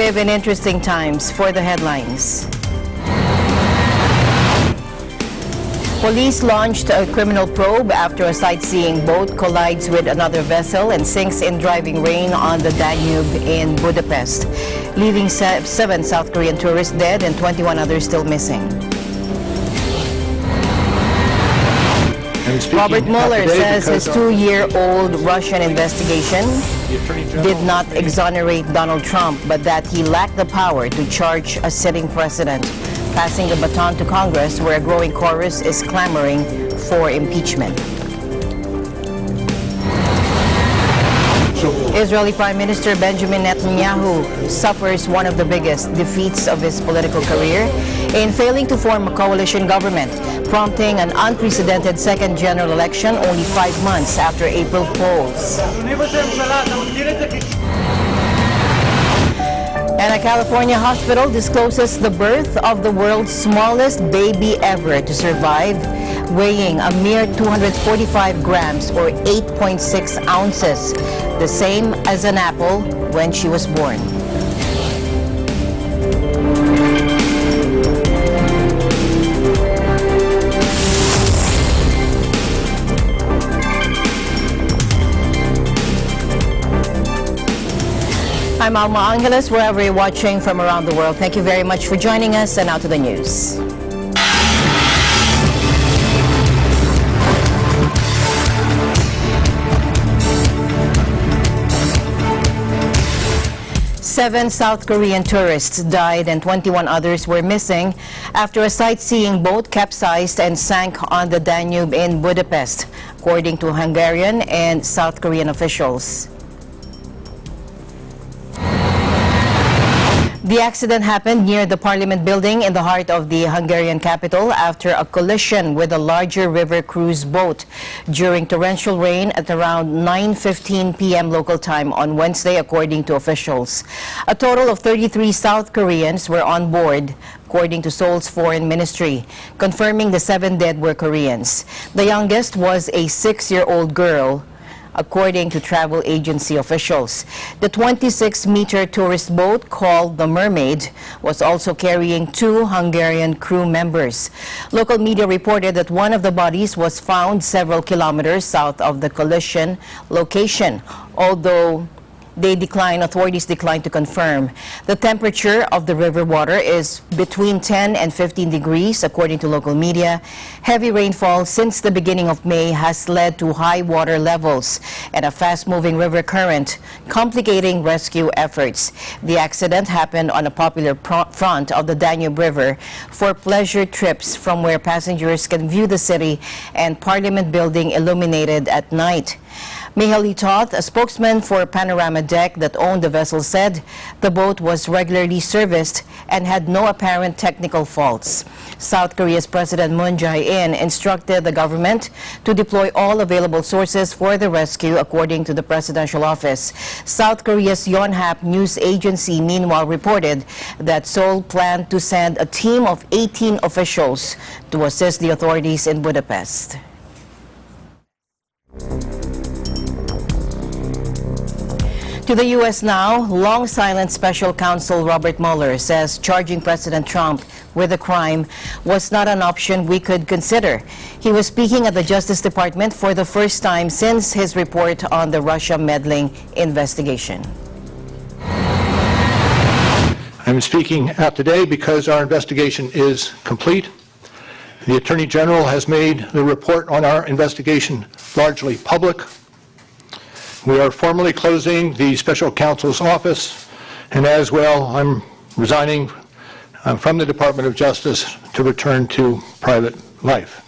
live in interesting times. For the headlines. Police launched a criminal probe after a sightseeing boat collides with another vessel and sinks in driving rain on the Danube in Budapest, leaving 7 South Korean tourists dead and 21 others still missing. Robert Muller says his 2-year-old Russian investigation did not exonerate Donald Trump, but that he lacked the power to charge a sitting president, passing the baton to Congress, where a growing chorus is clamoring for impeachment. Israeli Prime Minister Benjamin Netanyahu suffers one of the biggest defeats of his political career in failing to form a coalition government, prompting an unprecedented second general election only 5 months after April polls. And a California hospital discloses the birth of the world's smallest baby ever to survive, weighing a mere 245 grams or 8.6 ounces, the same as an apple when she was born. I'm Alma Angeles, wherever you're watching from around the world. Thank you very much for joining us, and now to the news. Seven South Korean tourists died and 21 others were missing after a sightseeing boat capsized and sank on the Danube in Budapest, according to Hungarian and South Korean officials. The accident happened near the Parliament building in the heart of the Hungarian capital after a collision with a larger river cruise boat during torrential rain at around 9:15 p.m. local time on Wednesday, according to officials. A total of 33 South Koreans were on board, according to Seoul's foreign ministry, confirming the 7 dead were Koreans. The youngest was a 6-year-old girl, according to travel agency officials. The 26-meter tourist boat called the Mermaid was also carrying 2 Hungarian crew members. Local media reported that one of the bodies was found several kilometers south of the collision location, although authorities declined to confirm. The temperature of the river water is between 10 and 15 degrees, according to local media. Heavy rainfall since the beginning of May has led to high water levels and a fast-moving river current, complicating rescue efforts. The accident happened on a popular front of the Danube River for pleasure trips, from where passengers can view the city and Parliament building illuminated at night. Mihaly Toth, a spokesman for Panorama Deck that owned the vessel, said the boat was regularly serviced and had no apparent technical faults. South Korea's President Moon Jae-in instructed the government to deploy all available sources for the rescue, according to the presidential office. South Korea's Yonhap news agency, meanwhile, reported that Seoul planned to send a team of 18 officials to assist the authorities in Budapest. To the U.S. now, long-silent special counsel Robert Muller says charging President Trump with a crime was not an option we could consider. He was speaking at the Justice Department for the first time since his report on the Russia meddling investigation. I'm speaking out today because our investigation is complete. The Attorney General has made the report on our investigation largely public. We are formally closing the special counsel's office, and as well, I'm resigning from the Department of Justice to return to private life.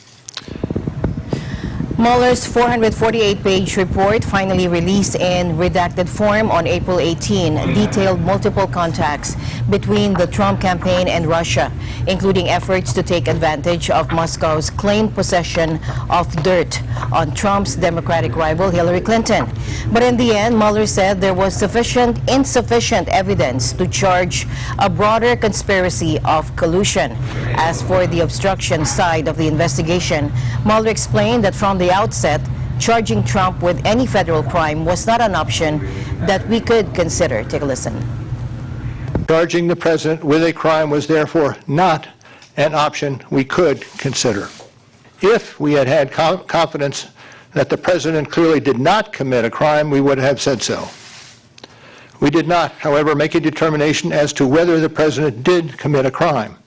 Mueller's 448-page report, finally released in redacted form on April 18, detailed multiple contacts between the Trump campaign and Russia, including efforts to take advantage of Moscow's claimed possession of dirt on Trump's Democratic rival Hillary Clinton. But in the end, Mueller said there was insufficient evidence to charge a broader conspiracy of collusion. As for the obstruction side of the investigation, Mueller explained that from the outset, charging Trump with any federal crime was not an option that we could consider. Take a listen. Charging the president with a crime was therefore not an option we could consider. If we had had confidence that the president clearly did not commit a crime, we would have said so. We did not, however, make a determination as to whether the president did commit a crime.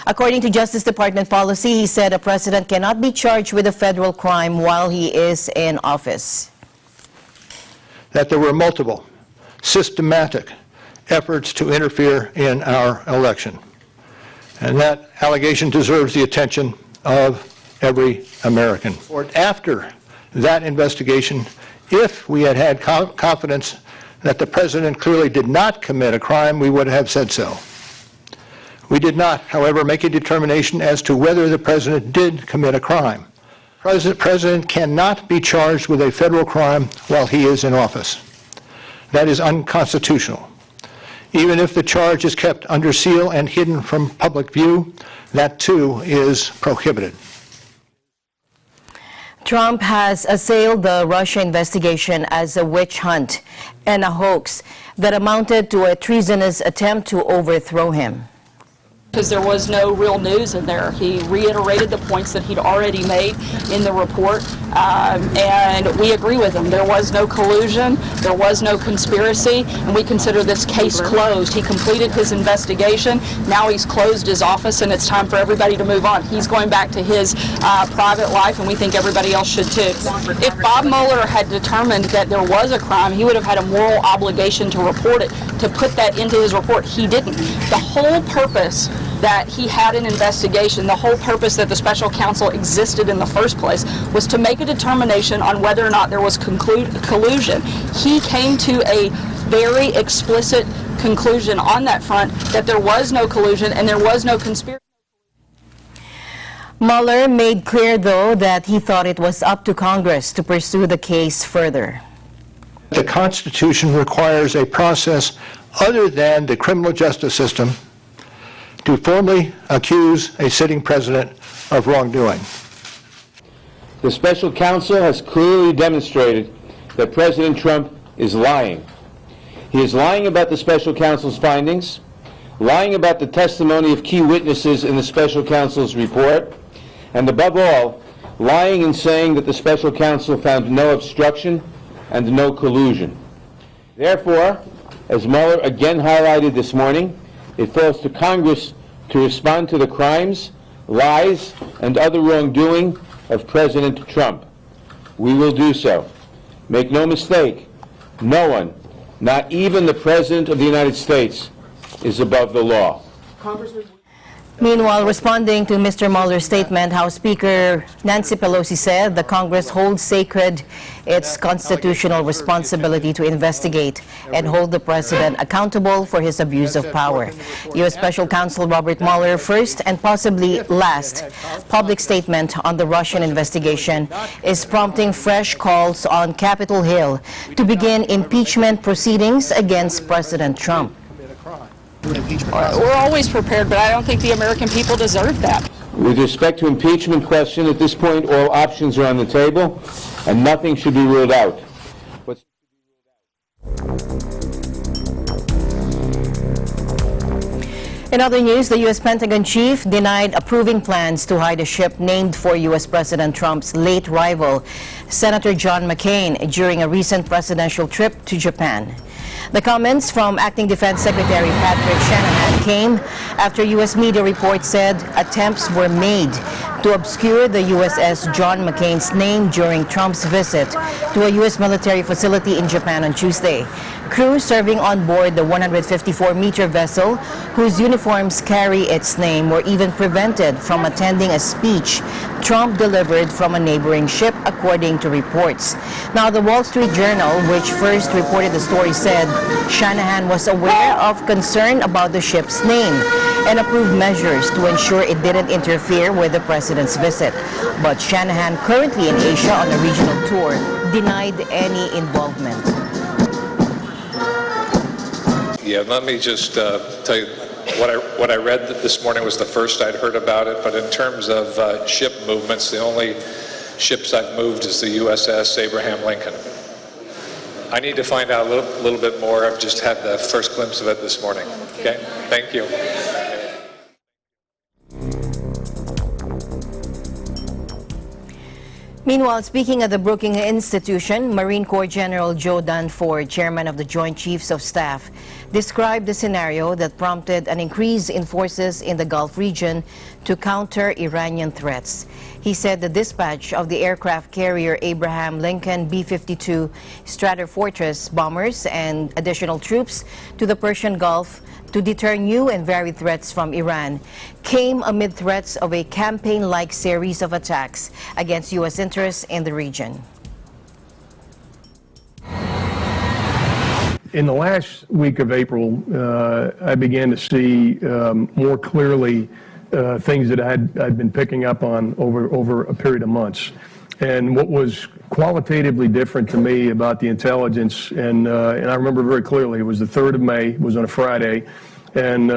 According to Justice Department policy, he said a president cannot be charged with a federal crime while he is in office. That there were multiple, systematic efforts to interfere in our election. And that allegation deserves the attention of every American. After that investigation, if we had had confidence that the president clearly did not commit a crime, we would have said so. We did not, however, make a determination as to whether the president did commit a crime. The president cannot be charged with a federal crime while he is in office. That is unconstitutional. Even if the charge is kept under seal and hidden from public view, that too is prohibited. Trump has assailed the Russia investigation as a witch hunt and a hoax that amounted to a treasonous attempt to overthrow him. Because there was no real news in there. He reiterated the points that he'd already made in the report, and we agree with him. There was no collusion, there was no conspiracy, and we consider this case closed. He completed his investigation, now he's closed his office, and it's time for everybody to move on. He's going back to his private life, and we think everybody else should too. If Bob Mueller had determined that there was a crime, he would have had a moral obligation to report it, to put that into his report. He didn't. The whole purpose that he had an investigation, the whole purpose that the special counsel existed in the first place was to make a determination on whether or not there was collusion. He came to a very explicit conclusion on that front that there was no collusion and there was no conspiracy. Mueller made clear, though, that he thought it was up to Congress to pursue the case further. The Constitution requires a process other than the criminal justice system to formally accuse a sitting president of wrongdoing. The special counsel has clearly demonstrated that President Trump is lying. He is lying about the special counsel's findings, lying about the testimony of key witnesses in the special counsel's report, and above all, lying in saying that the special counsel found no obstruction and no collusion. Therefore, as Mueller again highlighted this morning, it falls to Congress to respond to the crimes, lies, and other wrongdoing of President Trump. We will do so. Make no mistake, no one, not even the President of the United States, is above the law. Meanwhile, responding to Mr. Mueller's statement, House Speaker Nancy Pelosi said the Congress holds sacred its constitutional responsibility to investigate and hold the president accountable for his abuse of power. U.S. Special Counsel Robert Mueller, first and possibly last public statement on the Russian investigation, is prompting fresh calls on Capitol Hill to begin impeachment proceedings against President Trump. We're always prepared, but I don't think the American people deserve that. With respect to impeachment question, at this point, all options are on the table, and nothing should be ruled out. In other news, the U.S. Pentagon chief denied approving plans to hide a ship named for U.S. President Trump's late rival, Senator John McCain, during a recent presidential trip to Japan. The comments from Acting Defense Secretary Patrick Shanahan came after U.S. media reports said attempts were made to obscure the USS John McCain's name during Trump's visit to a U.S. military facility in Japan on Tuesday. Crew serving on board the 154-meter vessel, whose uniforms carry its name, were even prevented from attending a speech Trump delivered from a neighboring ship, according to reports. Now, the Wall Street Journal, which first reported the story, said Shanahan was aware of concern about the ship's name and approved measures to ensure it didn't interfere with the president's visit. But Shanahan, currently in Asia on a regional tour, denied any involvement. Yeah, let me just tell you what I read this morning was the first I'd heard about it, but in terms of ship movements, the only ships I've moved is the USS Abraham Lincoln. I need to find out a little bit more. I've just had the first glimpse of it this morning. Okay, thank you. Meanwhile, speaking at the Brookings Institution, Marine Corps General Joe Dunford, chairman of the Joint Chiefs of Staff, described the scenario that prompted an increase in forces in the Gulf region to counter Iranian threats. He said the dispatch of the aircraft carrier Abraham Lincoln B-52 Stratofortress bombers and additional troops to the Persian Gulf to deter new and varied threats from Iran came amid threats of a campaign-like series of attacks against U.S. interests in the region. In the last week of April, I began to see more clearly things that I'd been picking up on over a period of months. And what was qualitatively different to me about the intelligence, and I remember very clearly, it was the 3rd of May, it was on a Friday, and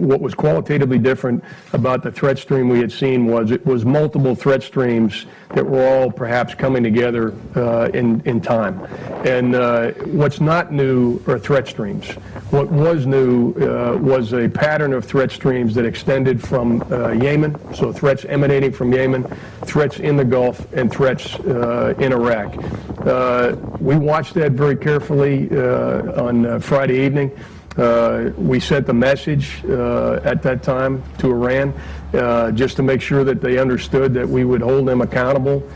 what was qualitatively different about the threat stream we had seen was it was multiple threat streams that were all perhaps coming together in time. And what's not new are threat streams. What was new was a pattern of threat streams that extended from Yemen, so threats emanating from Yemen, threats in the Gulf, and threats in Iraq. We watched that very carefully on Friday evening. We sent the message at that time to Iran just to make sure that they understood that we would hold them accountable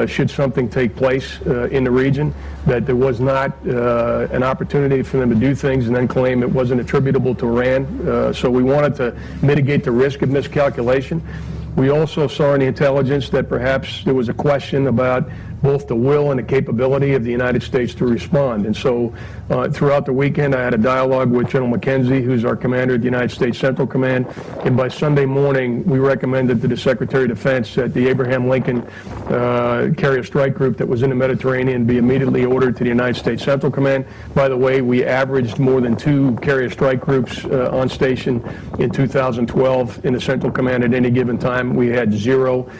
should something take place in the region, that there was not an opportunity for them to do things and then claim it wasn't attributable to Iran. So we wanted to mitigate the risk of miscalculation. We also saw in the intelligence that perhaps there was a question about both the will and the capability of the United States to respond. And so throughout the weekend, I had a dialogue with General McKenzie, who's our commander at the United States Central Command. And by Sunday morning, we recommended to the Secretary of Defense that the Abraham Lincoln carrier strike group that was in the Mediterranean be immediately ordered to the United States Central Command. By the way, we averaged more than 2 carrier strike groups on station in 2012 in the Central Command at any given time. We had 0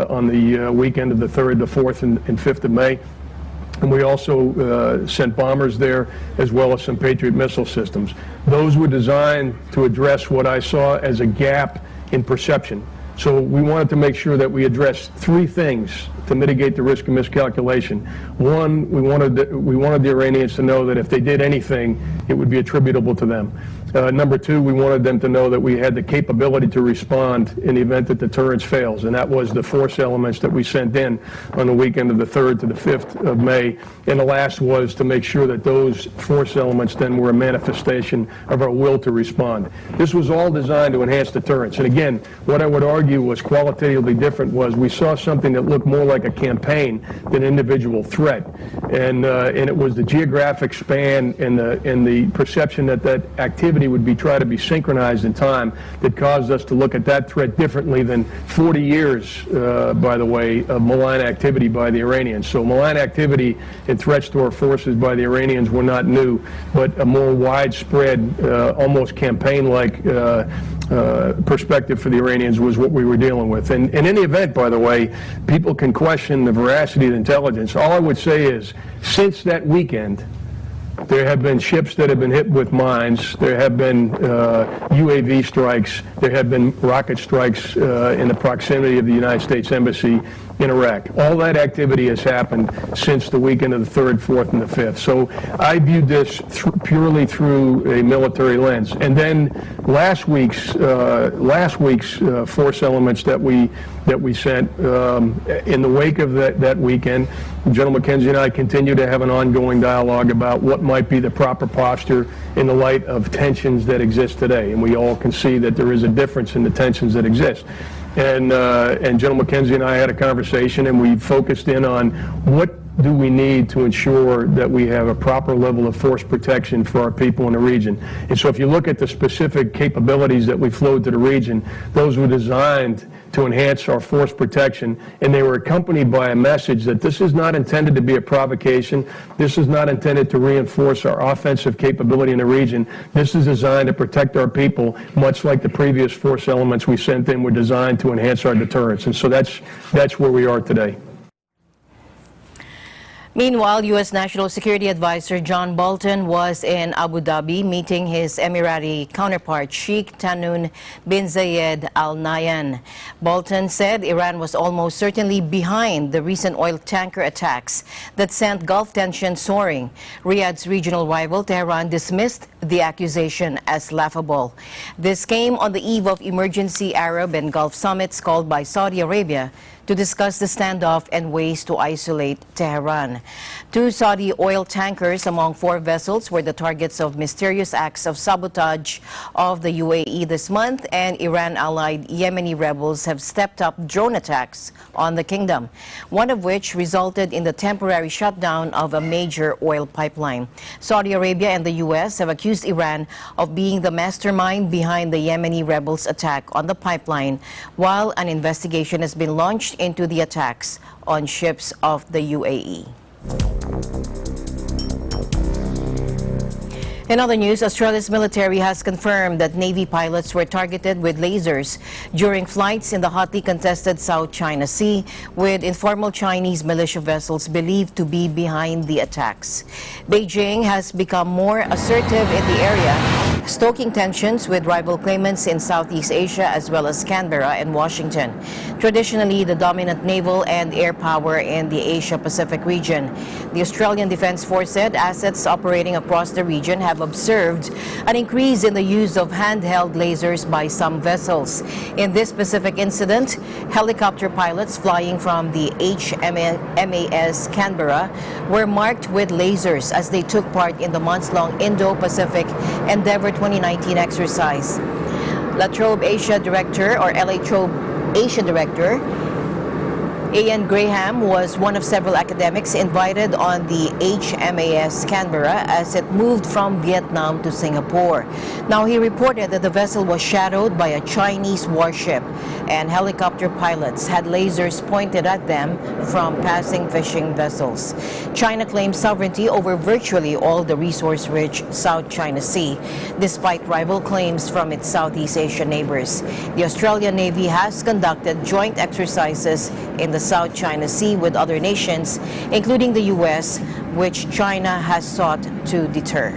on the weekend of the 3rd, the 4th, and 5th of May. And we also sent bombers there, as well as some Patriot missile systems. Those were designed to address what I saw as a gap in perception. So we wanted to make sure that we addressed 3 things to mitigate the risk of miscalculation. One, we wanted the Iranians to know that if they did anything, it would be attributable to them. Number 2, we wanted them to know that we had the capability to respond in the event that deterrence fails, and that was the force elements that we sent in on the weekend of the 3rd to the 5th of May. And the last was to make sure that those force elements then were a manifestation of our will to respond. This was all designed to enhance deterrence. And again, what I would argue was qualitatively different was we saw something that looked more like a campaign than an individual threat. And it was the geographic span and the perception that that activity would try to be synchronized in time that caused us to look at that threat differently than 40 years, by the way, of malign activity by the Iranians. So malign activity and threats to our forces by the Iranians were not new, but a more widespread, almost campaign-like perspective for the Iranians was what we were dealing with. And in any event, by the way, people can question the veracity of the intelligence. All I would say is, since that weekend, there have been ships that have been hit with mines. There have been UAV strikes. There have been rocket strikes in the proximity of the United States Embassy in Iraq. All that activity has happened since the weekend of the 3rd, 4th, and the 5th. So I viewed this purely through a military lens. And then last week's force elements that we sent in the wake of that weekend, General McKenzie and I continue to have an ongoing dialogue about what might be the proper posture in the light of tensions that exist today. And we all can see that there is a difference in the tensions that exist. And General McKenzie and I had a conversation, and we focused in on what do we need to ensure that we have a proper level of force protection for our people in the region. And so if you look at the specific capabilities that we flowed to the region, those were designed to enhance our force protection, and they were accompanied by a message that this is not intended to be a provocation. This is not intended to reinforce our offensive capability in the region. This is designed to protect our people, much like the previous force elements we sent in were designed to enhance our deterrence. And so that's where we are today. Meanwhile, U.S. National Security Advisor John Bolton was in Abu Dhabi meeting his Emirati counterpart Sheikh Tahnoon bin Zayed Al Nahyan. Bolton said Iran was almost certainly behind the recent oil tanker attacks that sent Gulf tensions soaring. Riyadh's regional rival Tehran dismissed the accusation as laughable. This came on the eve of emergency Arab and Gulf summits called by Saudi Arabia to discuss the standoff and ways to isolate Tehran. 2 Saudi oil tankers among 4 vessels were the targets of mysterious acts of sabotage of the UAE this month, and Iran-allied Yemeni rebels have stepped up drone attacks on the kingdom, one of which resulted in the temporary shutdown of a major oil pipeline. Saudi Arabia and the U.S. have accused Iran of being the mastermind behind the Yemeni rebels' attack on the pipeline, while an investigation has been launched into the attacks on ships of the UAE. In other news, Australia's military has confirmed that Navy pilots were targeted with lasers during flights in the hotly contested South China Sea, with informal Chinese militia vessels believed to be behind the attacks. Beijing has become more assertive in the area, stoking tensions with rival claimants in Southeast Asia as well as Canberra and Washington, traditionally the dominant naval and air power in the Asia-Pacific region. The Australian Defence Force said assets operating across the region have observed an increase in the use of handheld lasers by some vessels. In this specific incident, helicopter pilots flying from the HMAS Canberra were marked with lasers as they took part in the months-long Indo-Pacific Endeavour 2019 exercise. La Trobe Asia Director, or LA Trobe Asia Director, Ian Graham was one of several academics invited on the HMAS Canberra as it moved from Vietnam to Singapore. Now, he reported that the vessel was shadowed by a Chinese warship and helicopter pilots had lasers pointed at them from passing fishing vessels. China claims sovereignty over virtually all the resource-rich South China Sea, despite rival claims from its Southeast Asian neighbors. The Australian Navy has conducted joint exercises in the South China Sea with other nations, including the U.S., which China has sought to deter.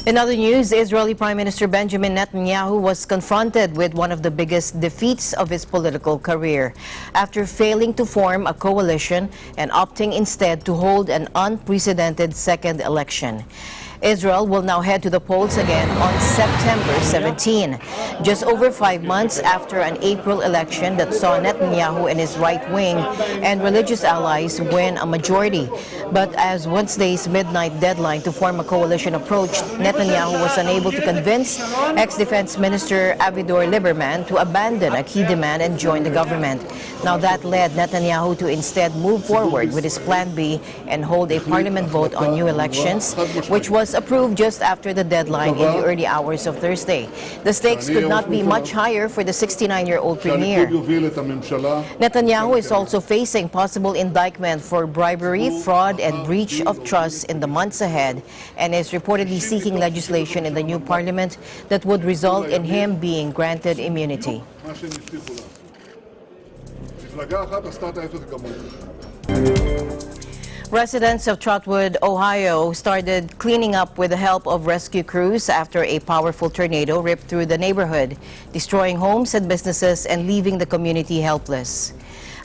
In other news, Israeli Prime Minister Benjamin Netanyahu was confronted with one of the biggest defeats of his political career after failing to form a coalition and opting instead to hold an unprecedented second election. Israel will now head to the polls again on September 17, just over 5 months after an April election that saw Netanyahu and his right-wing and religious allies win a majority. But as Wednesday's midnight deadline to form a coalition approached, Netanyahu was unable to convince ex-defense minister Avigdor Lieberman to abandon a key demand and join the government. Now that led Netanyahu to instead move forward with his Plan B and hold a parliament vote on new elections, which was approved just after the deadline in the early hours of Thursday. The stakes could not be much higher for the 69-year-old premier. Netanyahu is also facing possible indictment for bribery, fraud, and breach of trust in the months ahead, and is reportedly seeking legislation in the new parliament that would result in him being granted immunity. Residents of Trotwood, Ohio, started cleaning up with the help of rescue crews after a powerful tornado ripped through the neighborhood, destroying homes and businesses and leaving the community helpless.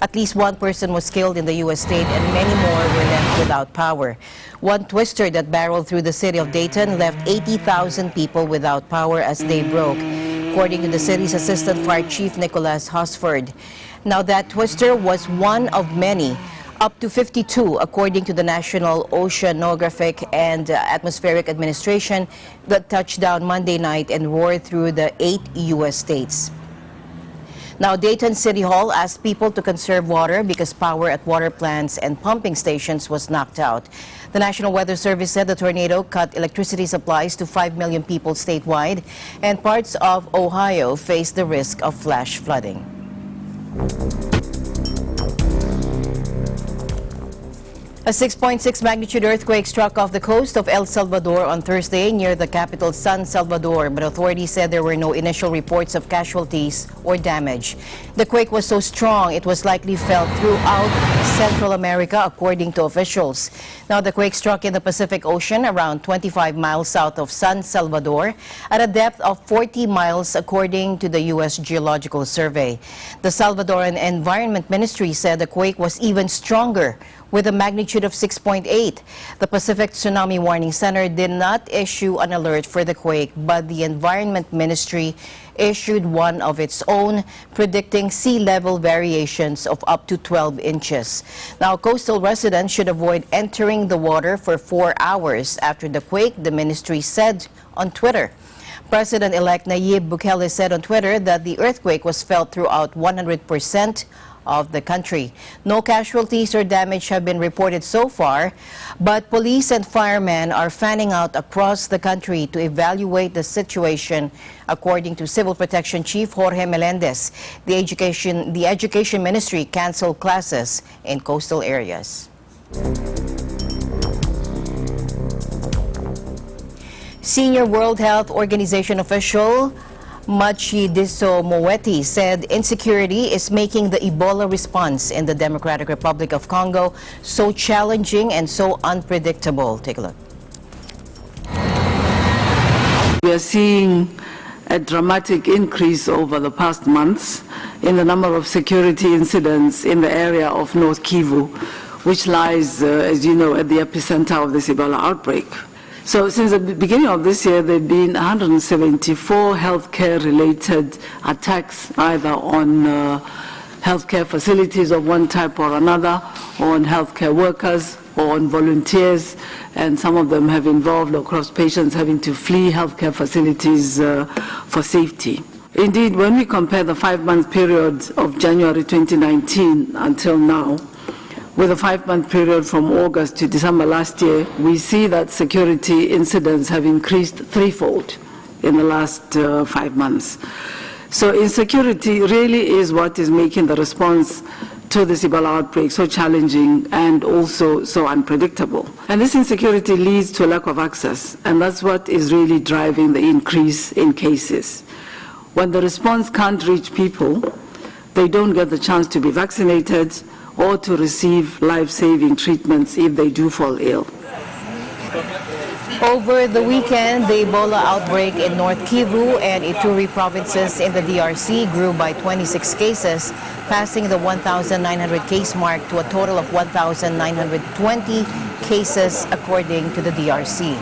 At least one person was killed in the U.S. state and many more were left without power. One twister that barreled through the city of Dayton left 80,000 people without power as day broke, according to the city's Assistant Fire Chief Nicholas Hosford. Now, that twister was one of many, up to 52, according to the National Oceanographic and Atmospheric Administration, that touched down Monday night and roared through the 8 U.S. states. Now, Dayton City Hall asked people to conserve water because power at water plants and pumping stations was knocked out. The National Weather Service said the tornado cut electricity supplies to 5 million people statewide, and parts of Ohio face the risk of flash flooding. A 6.6 magnitude earthquake struck off the coast of El Salvador on Thursday near the capital San Salvador, but authorities said there were no initial reports of casualties or damage. The quake was so strong it was likely felt throughout Central America, according to officials. Now, the quake struck in the Pacific Ocean around 25 miles south of San Salvador at a depth of 40 miles, according to the U.S. Geological Survey. The Salvadoran Environment Ministry said the quake was even stronger, with a magnitude of 6.8. The Pacific Tsunami Warning Center did not issue an alert for the quake, but the Environment Ministry issued one of its own, predicting sea level variations of up to 12 inches. Now, coastal residents should avoid entering the water for 4 hours after the quake, the ministry said on Twitter. President-elect Nayib Bukele said on Twitter that the earthquake was felt throughout 100% of the country. No casualties or damage have been reported so far, but police and firemen are fanning out across the country to evaluate the situation, according to Civil Protection Chief Jorge Melendez. The Education Ministry canceled classes in coastal areas. Senior World Health Organization official Matshidiso Moeti said insecurity is making the Ebola response in the Democratic Republic of Congo so challenging and so unpredictable. Take a look. We are seeing a dramatic increase over the past months in the number of security incidents in the area of North Kivu, which lies, as you know, at the epicenter of this Ebola outbreak. So since the beginning of this year, there have been 174 healthcare-related attacks, either on healthcare facilities of one type or another, or on healthcare workers, or on volunteers, and some of them have involved, of course, patients having to flee healthcare facilities for safety. Indeed, when we compare the 5-month period of January 2019 until now, with a 5-month period from August to December last year, we see that security incidents have increased threefold in the last 5 months. So insecurity really is what is making the response to this Ebola outbreak so challenging and also so unpredictable. And this insecurity leads to a lack of access, and that's what is really driving the increase in cases. When the response can't reach people, they don't get the chance to be vaccinated or to receive life-saving treatments if they do fall ill. Over the weekend, the Ebola outbreak in North Kivu and Ituri provinces in the DRC grew by 26 cases, passing the 1,900 case mark to a total of 1,920 cases, according to the DRC.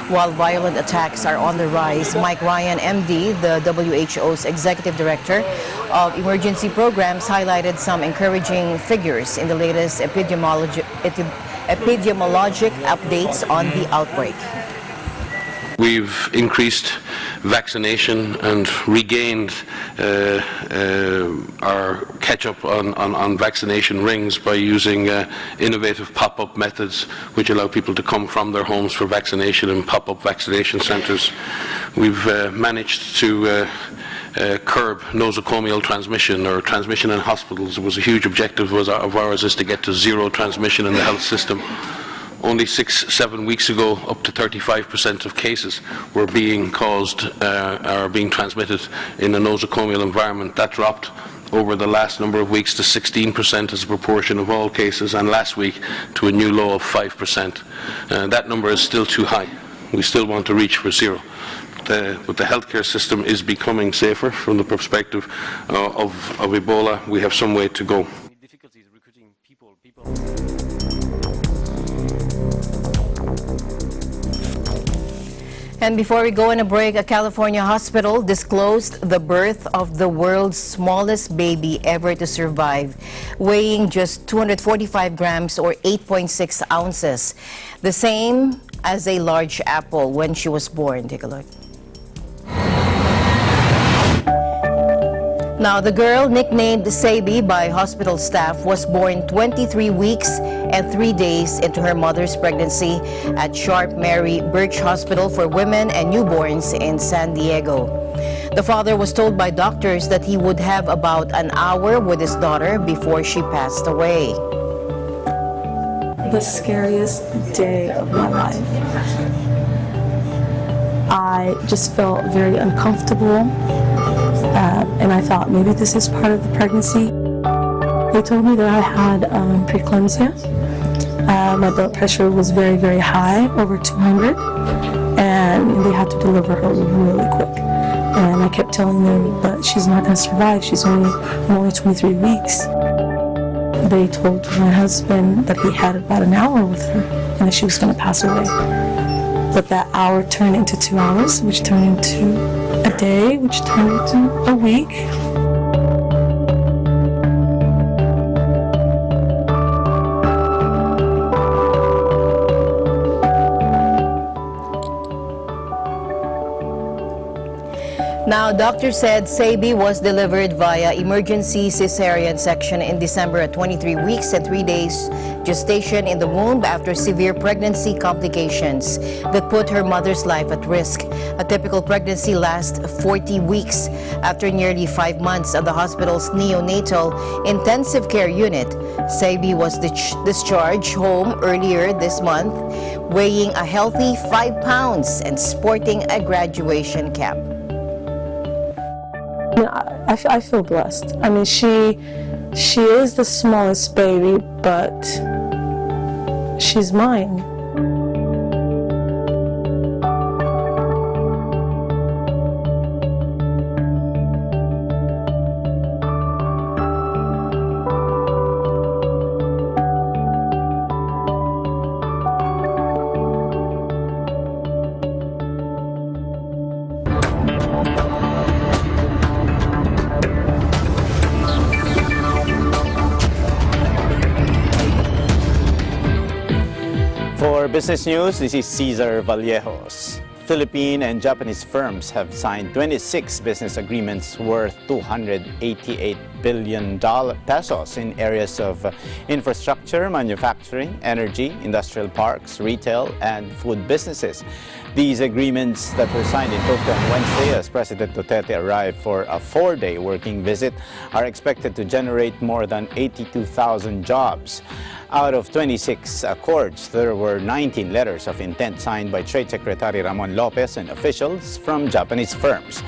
While violent attacks are on the rise, Mike Ryan, MD, the WHO's Executive Director of Emergency Programs, highlighted some encouraging figures in the latest epidemiologic updates on the outbreak. We've increased vaccination and regained our catch-up on vaccination rings by using innovative pop-up methods which allow people to come from their homes for vaccination in pop-up vaccination centres. We've managed to curb nosocomial transmission or transmission in hospitals. It was a huge objective of ours is to get to zero transmission in the health system. Only 6-7 weeks ago, up to 35% of cases were being being transmitted in a nosocomial environment. That dropped over the last number of weeks to 16% as a proportion of all cases, and last week to a new low of 5%. That number is still too high. We still want to reach for zero. But the healthcare system is becoming safer from the perspective of Ebola. We have some way to go. And before we go on a break, a California hospital disclosed the birth of the world's smallest baby ever to survive, weighing just 245 grams or 8.6 ounces, the same as a large apple when she was born. Take a look. Now, the girl, nicknamed Sabi by hospital staff, was born 23 weeks and 3 days into her mother's pregnancy at Sharp Mary Birch Hospital for Women and Newborns in San Diego. The father was told by doctors that he would have about an hour with his daughter before she passed away. the scariest day of my life. I just felt very uncomfortable, and I thought maybe this is part of the pregnancy. They told me that I had preeclampsia. My blood pressure was very, very high, over 200, and they had to deliver her really quick. And I kept telling them, but she's not going to survive. I'm only 23 weeks. They told my husband that he had about an hour with her and that she was going to pass away. But that hour turned into 2 hours, which turned into a day, which turned into a week. Now, doctors said Sabi was delivered via emergency cesarean section in December at 23 weeks and 3 days gestation in the womb after severe pregnancy complications that put her mother's life at risk. A typical pregnancy lasts 40 weeks. After nearly 5 months at the hospital's neonatal intensive care unit, Sabi was discharged home earlier this month, weighing a healthy 5 pounds and sporting a graduation cap. I feel blessed. I mean, she is the smallest baby, but she's mine. For Business News, this is Cesar Vallejos. Philippine and Japanese firms have signed 26 business agreements worth $288 billion pesos in areas of infrastructure, manufacturing, energy, industrial parks, retail, and food businesses. These agreements that were signed in Tokyo on Wednesday as President Duterte arrived for a 4-day working visit are expected to generate more than 82,000 jobs. Out of 26 accords, there were 19 letters of intent signed by Trade Secretary Ramon Lopez and officials from Japanese firms.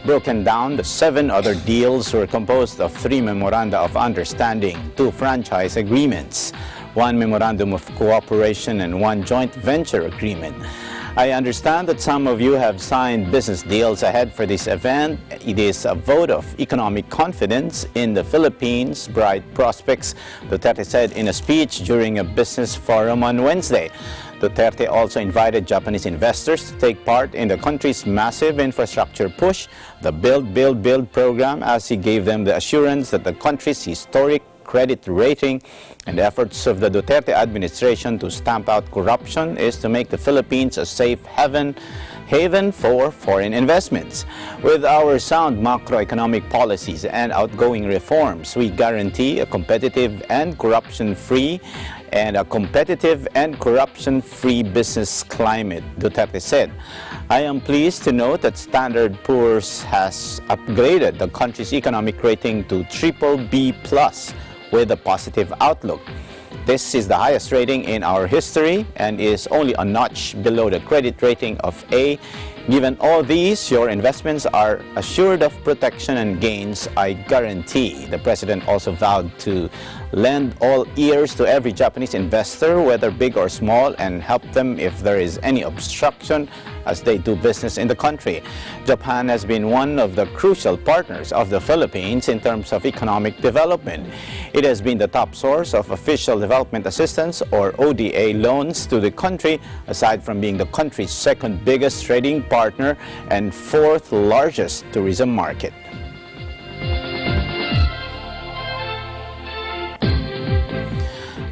Broken down, the 7 other deals were composed of 3 memoranda of understanding, 2 franchise agreements, 1 memorandum of cooperation, and 1 joint venture agreement. I understand that some of you have signed business deals ahead for this event. It is a vote of economic confidence in the Philippines' bright prospects, Duterte said in a speech during a business forum on Wednesday. Duterte also invited Japanese investors to take part in the country's massive infrastructure push, the Build, Build, Build program, as he gave them the assurance that the country's historic credit rating and efforts of the Duterte administration to stamp out corruption is to make the Philippines a safe haven for foreign investments. With our sound macroeconomic policies and outgoing reforms, we guarantee a competitive and corruption-free business climate, Duterte said. I am pleased to note that Standard & Poor's has upgraded the country's economic rating to BBB+ with a positive outlook. This is the highest rating in our history and is only a notch below the credit rating of A. Given all these, your investments are assured of protection and gains, I guarantee. The president also vowed to lend all ears to every Japanese investor, whether big or small, and help them if there is any obstruction as they do business in the country. Japan has been one of the crucial partners of the Philippines in terms of economic development. It has been the top source of official development assistance, or ODA, loans to the country, aside from being the country's second biggest trading partner and 4th largest tourism market.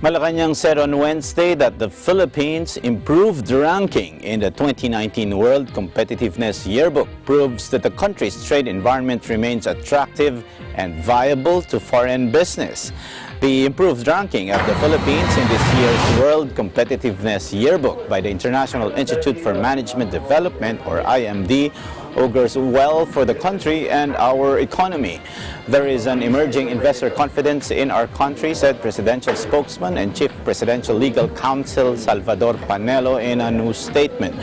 Malacanang said on Wednesday that the Philippines' improved ranking in the 2019 World Competitiveness Yearbook proves that the country's trade environment remains attractive and viable to foreign business. The improved ranking of the Philippines in this year's World Competitiveness Yearbook by the International Institute for Management Development, or IMD, augurs well for the country and our economy. There is an emerging investor confidence in our country, said presidential spokesman and chief presidential legal counsel Salvador Panelo in a new statement.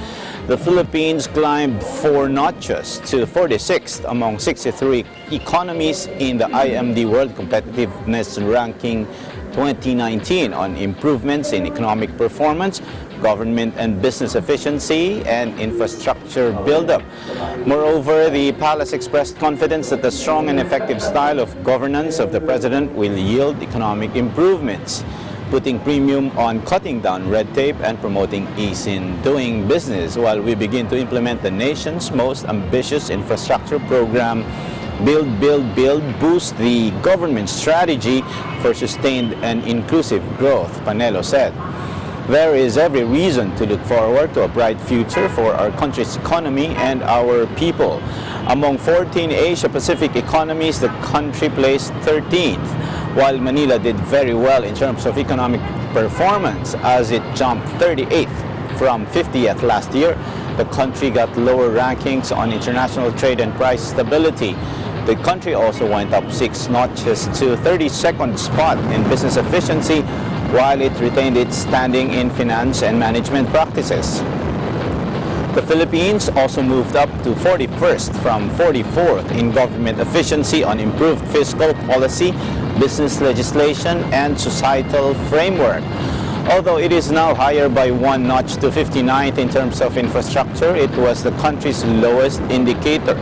The Philippines climbed 4 notches to 46th among 63 economies in the IMD World Competitiveness Ranking 2019 on improvements in economic performance, government and business efficiency, and infrastructure buildup. Moreover, the palace expressed confidence that the strong and effective style of governance of the president will yield economic improvements, putting premium on cutting down red tape and promoting ease in doing business while we begin to implement the nation's most ambitious infrastructure program, Build, Build, Build, boost the government strategy for sustained and inclusive growth, Panelo said. There is every reason to look forward to a bright future for our country's economy and our people. Among 14 Asia-Pacific economies, the country placed 13th, while Manila did very well in terms of economic performance as it jumped 38th from 50th last year. The country got lower rankings on international trade and price stability. The country also went up 6 notches to 32nd spot in business efficiency, while it retained its standing in finance and management practices. The Philippines also moved up to 41st from 44th in government efficiency on improved fiscal policy, business legislation, and societal framework. Although it is now higher by 1 notch to 59th in terms of infrastructure, it was the country's lowest indicator.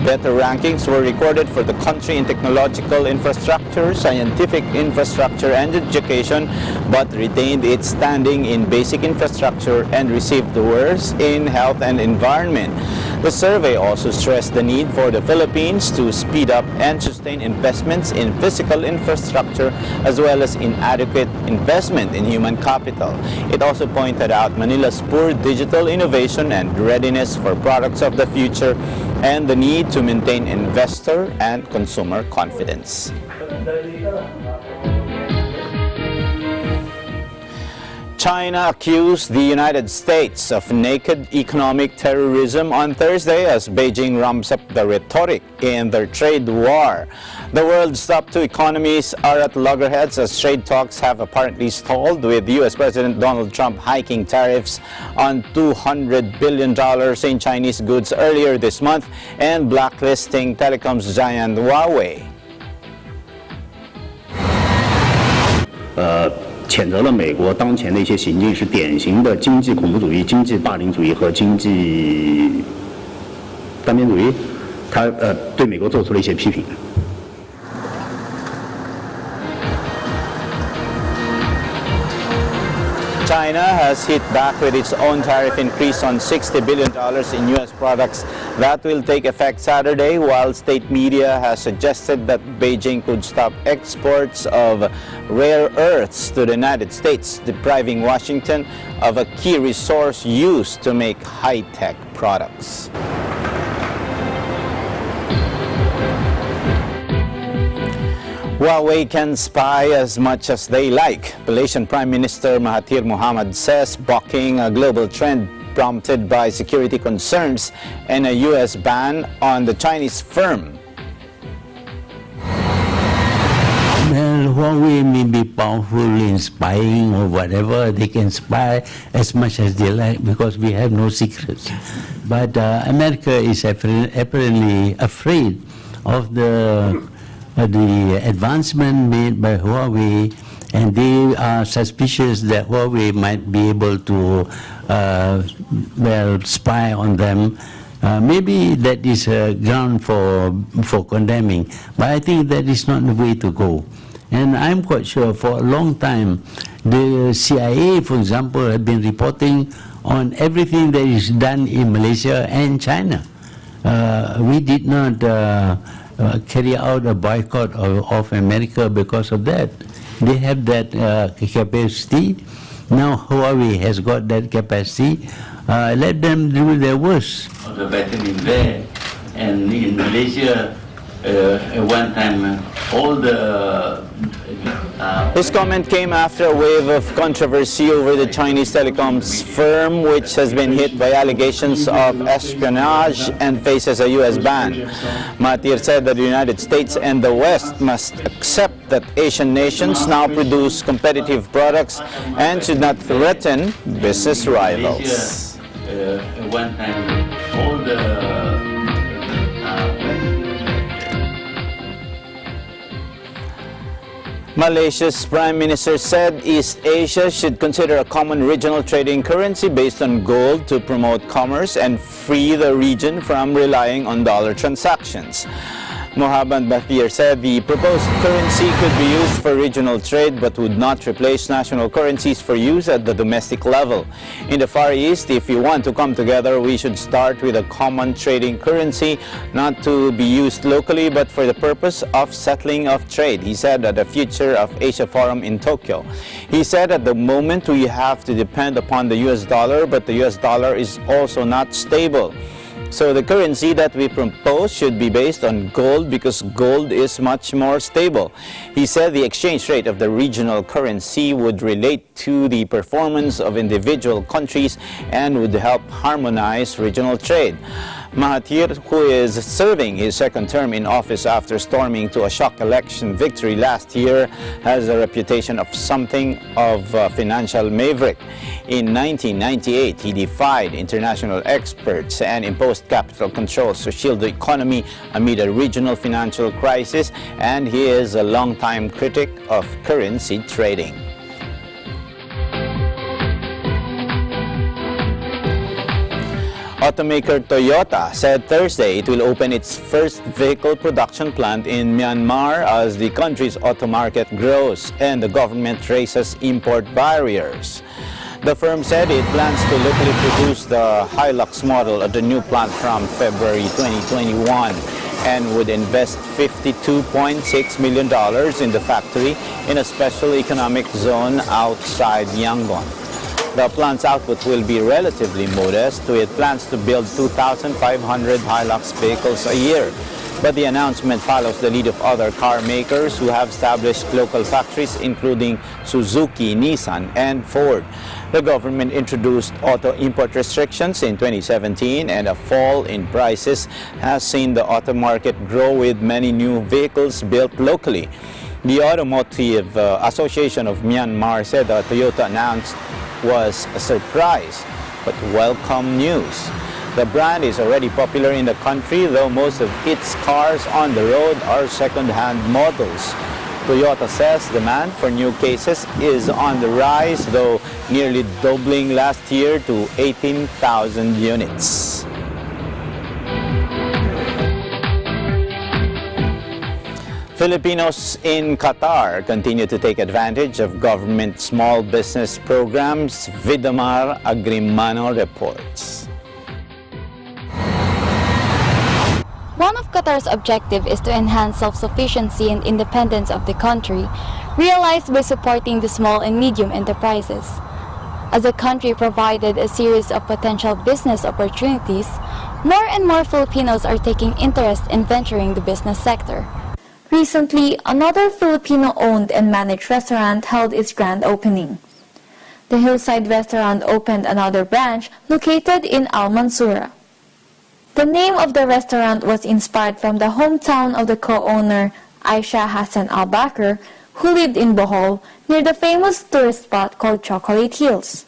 Better rankings were recorded for the country in technological infrastructure, scientific infrastructure, and education, but retained its standing in basic infrastructure and received the worst in health and environment. The survey also stressed the need for the Philippines to speed up and sustain investments in physical infrastructure as well as inadequate investment in human capital. It also pointed out Manila's poor digital innovation and readiness for products of the future and the need to maintain investor and consumer confidence. China accused the United States of naked economic terrorism on Thursday as Beijing ramps up the rhetoric in their trade war. The world's top 2 economies are at loggerheads as trade talks have apparently stalled, with U.S. President Donald Trump hiking tariffs on $200 billion in Chinese goods earlier this month and blacklisting telecoms giant Huawei. 谴责了美国当前的一些行径是典型的经济恐怖主义、经济霸凌主义和经济单边主义，他对美国做出了一些批评。 China has hit back with its own tariff increase on $60 billion in U.S. products that will take effect Saturday, while state media has suggested that Beijing could stop exports of rare earths to the United States, depriving Washington of a key resource used to make high-tech products. Huawei can spy as much as they like, Malaysian Prime Minister Mahathir Mohamad says, bucking a global trend prompted by security concerns and a U.S. ban on the Chinese firm. Well, Huawei may be powerful in spying or whatever. They can spy as much as they like because we have no secrets. But America is apparently afraid of the advancement made by Huawei, and they are suspicious that Huawei might be able to spy on them. Maybe that is a ground for condemning, but I think that is not the way to go. And I'm quite sure for a long time, the CIA, for example, have been reporting on everything that is done in Malaysia and China. We did not carry out a boycott of America because of that. They have that capacity. Now Huawei has got that capacity. Let them do their worst. The battle in there, and in Malaysia, at one time, all the His comment came after a wave of controversy over the Chinese telecoms firm, which has been hit by allegations of espionage and faces a U.S. ban. Mahathir said that the United States and the West must accept that Asian nations now produce competitive products and should not threaten business rivals. One time, all the Malaysia's Prime Minister said East Asia should consider a common regional trading currency based on gold to promote commerce and free the region from relying on dollar transactions. Mohammad Bathir said the proposed currency could be used for regional trade but would not replace national currencies for use at the domestic level. In the Far East, if you want to come together, we should start with a common trading currency, not to be used locally but for the purpose of settling of trade, he said at the Future of Asia Forum in Tokyo. He said at the moment we have to depend upon the US dollar, but the US dollar is also not stable. So the currency that we propose should be based on gold because gold is much more stable. He said the exchange rate of the regional currency would relate to the performance of individual countries and would help harmonize regional trade. Mahathir, who is serving his second term in office after storming to a shock election victory last year, has a reputation of something of a financial maverick. In 1998, he defied international experts and imposed capital controls to shield the economy amid a regional financial crisis, and he is a longtime critic of currency trading. Automaker Toyota said Thursday it will open its first vehicle production plant in Myanmar as the country's auto market grows and the government raises import barriers. The firm said it plans to locally produce the Hilux model at the new plant from February 2021 and would invest $52.6 million in the factory in a special economic zone outside Yangon. The plant's output will be relatively modest, with plans to build 2,500 Hilux vehicles a year. But the announcement follows the lead of other car makers who have established local factories, including Suzuki, Nissan, and Ford. The government introduced auto import restrictions in 2017, and a fall in prices has seen the auto market grow with many new vehicles built locally. The Automotive Association of Myanmar said that Toyota announced was a surprise but welcome news. The brand is already popular in the country, though most of its cars on the road are second-hand models. Toyota says demand for new cases is on the rise, though nearly doubling last year to 18,000 units. Filipinos in Qatar continue to take advantage of government small business programs, Vidamar Agrimano reports. One of Qatar's objectives is to enhance self-sufficiency and independence of the country, realized by supporting the small and medium enterprises. As the country provided a series of potential business opportunities, more and more Filipinos are taking interest in venturing the business sector. Recently, another Filipino-owned and managed restaurant held its grand opening. The Hillside Restaurant opened another branch located in Al Mansura. The name of the restaurant was inspired from the hometown of the co-owner, Aisha Hassan Al-Bakr, who lived in Bohol, near the famous tourist spot called Chocolate Hills.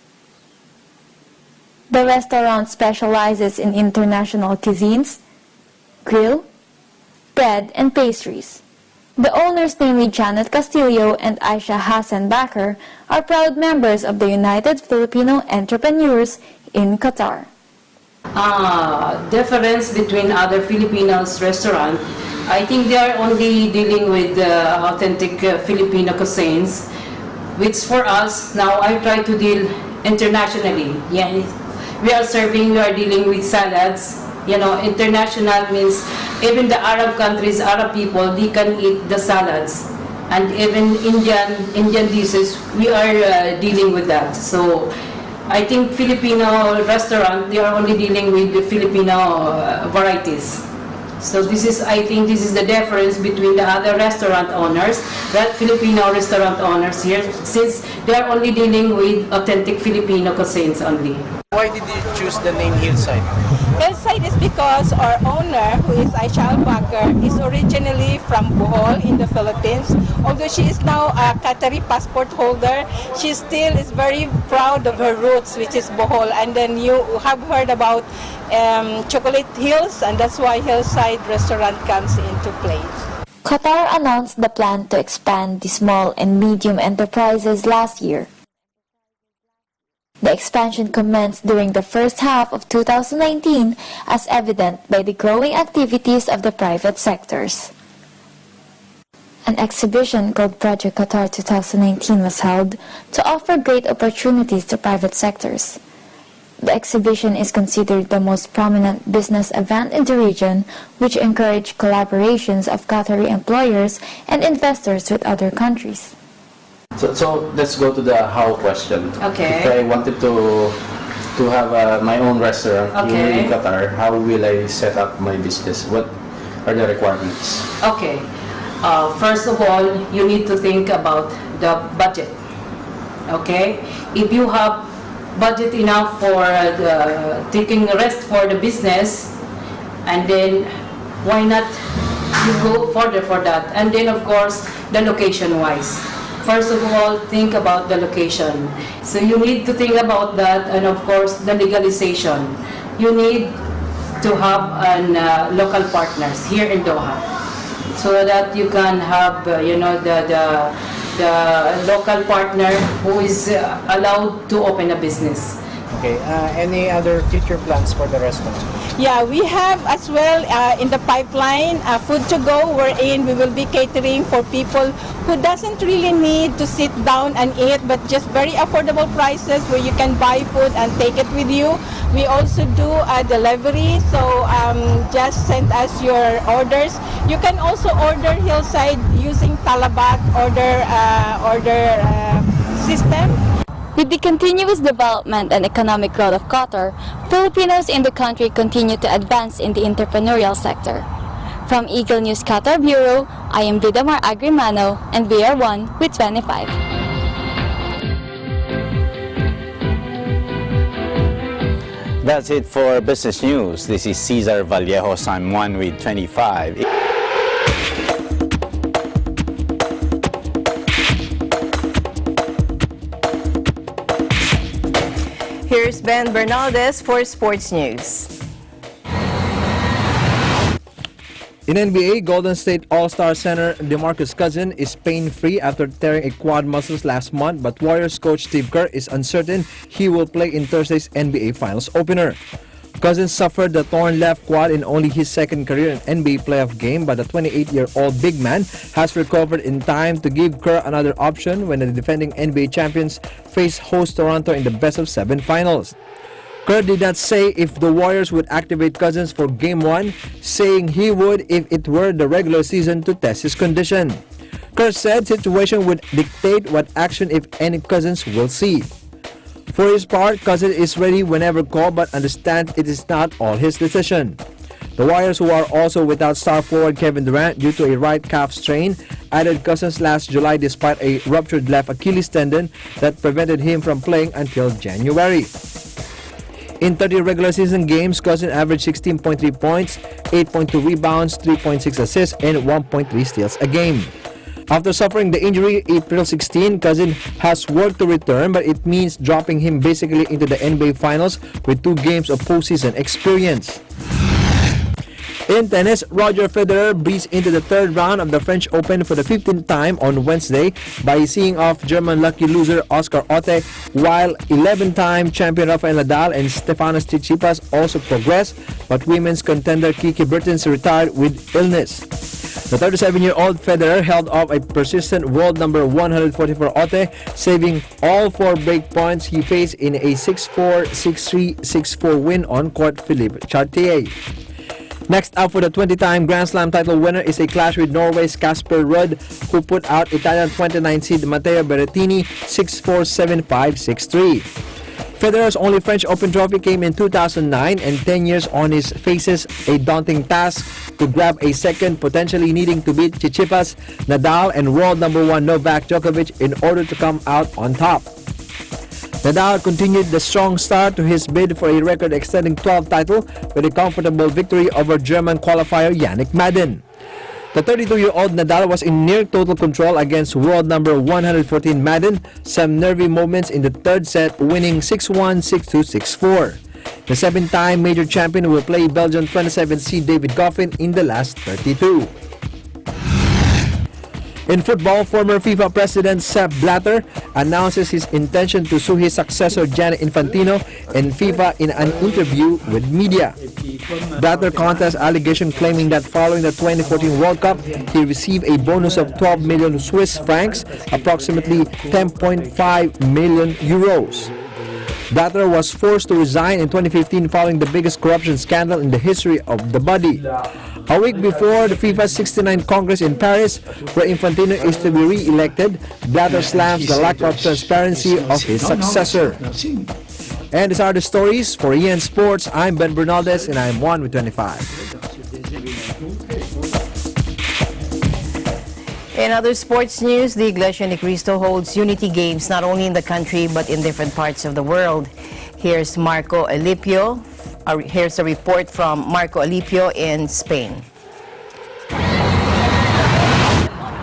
The restaurant specializes in international cuisines, grill, bread, and pastries. The owners, namely Janet Castillo and Aisha Hassan Bakr, are proud members of the United Filipino Entrepreneurs in Qatar. Difference between other Filipinos restaurant, I think they are only dealing with authentic Filipino cuisines, which for us now I try to deal internationally. Yeah, we are dealing with salads. You know, international means even the Arab countries, Arab people, they can eat the salads, and even Indian dishes, we are dealing with that. So I think Filipino restaurant, they are only dealing with the Filipino varieties. So this is, I think this is the difference between the other restaurant owners, that Filipino restaurant owners here, since they are only dealing with authentic Filipino cuisines only. Why did you choose the name Hillside? Hillside is because our owner, who is Aisha Al-Bakr, is originally from Bohol in the Philippines. Although she is now a Qatari passport holder, she still is very proud of her roots, which is Bohol. And then you have heard about Chocolate Hills, and that's why Hillside restaurant comes into place. Qatar announced the plan to expand the small and medium enterprises last year. The expansion commenced during the first half of 2019, as evident by the growing activities of the private sectors. An exhibition called Project Qatar 2019 was held to offer great opportunities to private sectors. The exhibition is considered the most prominent business event in the region, which encouraged collaborations of Qatari employers and investors with other countries. So let's go to the how question. Okay. If I wanted to have my own restaurant here in Qatar, how will I set up my business? What are the requirements? Okay. First of all, you need to think about the budget. Okay. If you have budget enough for taking a rest for the business, and then why not you go further for that? And then of course the location wise. First of all, think about the location. So you need to think about that, and of course the legalization. You need to have local partners here in Doha, so that you can have the local partner who is allowed to open a business. Okay. Any other future plans for the restaurant? Yeah, we have as well in the pipeline food to go, wherein we will be catering for people who doesn't really need to sit down and eat, but just very affordable prices where you can buy food and take it with you. We also do a delivery, so just send us your orders. You can also order Hillside using Talabat order system. With the continuous development and economic growth of Qatar, Filipinos in the country continue to advance in the entrepreneurial sector. From Eagle News Qatar Bureau, I am Didamar Agrimano, and we are one with 25. That's it for Business News. This is Cesar Vallejos. I'm one with 25. Here's Ben Bernaldez for Sports News. In NBA, Golden State All-Star center DeMarcus Cousins is pain-free after tearing a quad muscles last month, but Warriors coach Steve Kerr is uncertain he will play in Thursday's NBA Finals opener. Cousins suffered the torn left quad in only his second career NBA playoff game, but the 28-year-old big man has recovered in time to give Kerr another option when the defending NBA champions face host Toronto in the best-of-7 finals. Kerr did not say if the Warriors would activate Cousins for Game 1, saying he would if it were the regular season to test his condition. Kerr said situation would dictate what action, if any, Cousins will see. For his part, Cousins is ready whenever called, but understands it is not all his decision. The Warriors, who are also without star forward Kevin Durant due to a right calf strain, added Cousins last July despite a ruptured left Achilles tendon that prevented him from playing until January. In 30 regular season games, Cousins averaged 16.3 points, 8.2 rebounds, 3.6 assists, and 1.3 steals a game. After suffering the injury April 16, Cousins has worked to return, but it means dropping him basically into the NBA Finals with 2 games of postseason experience. In tennis, Roger Federer breezed into the third round of the French Open for the 15th time on Wednesday by seeing off German lucky loser Oscar Otte, while 11-time champion Rafael Nadal and Stefanos Tsitsipas also progressed, but women's contender Kiki Bertens retired with illness. The 37-year-old Federer held off a persistent world number 144 Otte, saving all 4 break points he faced in a 6-4, 6-3, 6-4 win on court Philippe Chartier. Next up for the 20-time Grand Slam title winner is a clash with Norway's Casper Ruud, who put out Italian 29 seed Matteo Berrettini 6-4, 7-5, 6-3. Federer's only French Open trophy came in 2009, and 10 years on his faces a daunting task to grab a second, potentially needing to beat Tsitsipas, Nadal, and world number 1 Novak Djokovic in order to come out on top. Nadal continued the strong start to his bid for a record-extending 12th title with a comfortable victory over German qualifier Yannick Madden. The 32-year-old Nadal was in near total control against world number 114 Madden, some nervy moments in the third set, winning 6-1, 6-2, 6-4. The 7-time major champion will play Belgian 27th seed David Goffin in the last 32. In football, former FIFA President Sepp Blatter announces his intention to sue his successor Gianni Infantino and FIFA in an interview with media. Blatter contests allegation claiming that following the 2014 World Cup, he received a bonus of 12 million Swiss francs, approximately 10.5 million euros. Blatter was forced to resign in 2015 following the biggest corruption scandal in the history of the body. A week before the FIFA's 69th Congress in Paris, where Infantino is to be re-elected, Blatter slams the lack of transparency of his successor. And these are the stories. For EN Sports, I'm Ben Bernaldez and I'm 1 with 25. In other sports news, the Iglesia Ni Cristo holds unity games not only in the country but in different parts of the world. Here's Marco Alipio. Here's a report from Marco Alipio in Spain.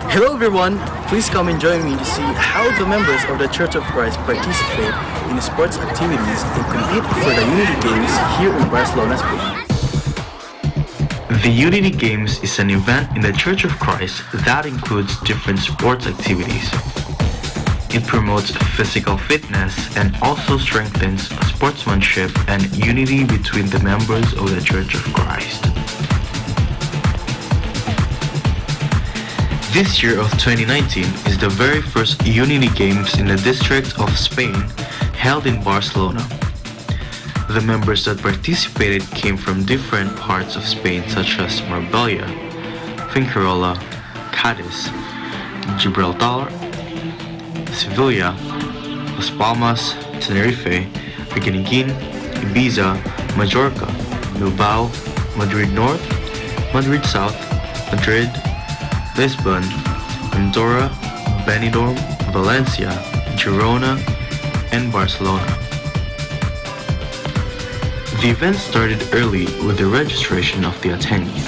Hello everyone, please come and join me to see how the members of the Church of Christ participate in sports activities and compete for the Unity Games here in Barcelona, Spain. The Unity Games is an event in the Church of Christ that includes different sports activities. It promotes physical fitness and also strengthens sportsmanship and unity between the members of the Church of Christ. This year of 2019 is the very first Unity Games in the district of Spain held in Barcelona. The members that participated came from different parts of Spain such as Marbella, Fuengirola, Cadiz, Gibraltar, Sevilla, Las Palmas, Tenerife, Reguengin, Ibiza, Majorca, Bilbao, Madrid North, Madrid South, Madrid, Lisbon, Andorra, Benidorm, Valencia, Girona, and Barcelona. The event started early with the registration of the attendees,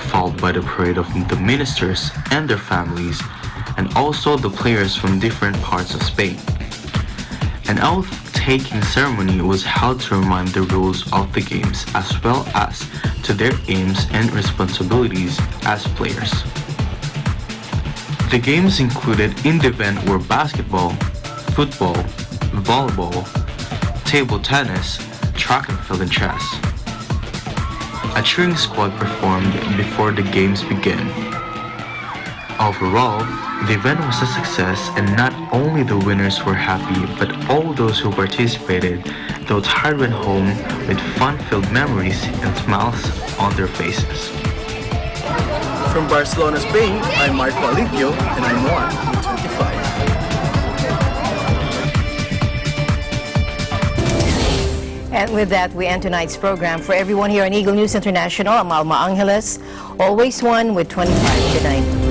followed by the parade of the ministers and their families, and also the players from different parts of Spain. An oath-taking ceremony was held to remind the rules of the games as well as to their aims and responsibilities as players. The games included in the event were basketball, football, volleyball, table tennis, track and field, and chess. A cheering squad performed before the games began. Overall, the event was a success, and not only the winners were happy, but all those who participated, though tired, went home with fun-filled memories and smiles on their faces. From Barcelona, Spain, I'm Marco Alipio and I'm 1 with 25. And with that, we end tonight's program. For everyone here on Eagle News International, I'm Alma Angeles, always 1 with 25 tonight.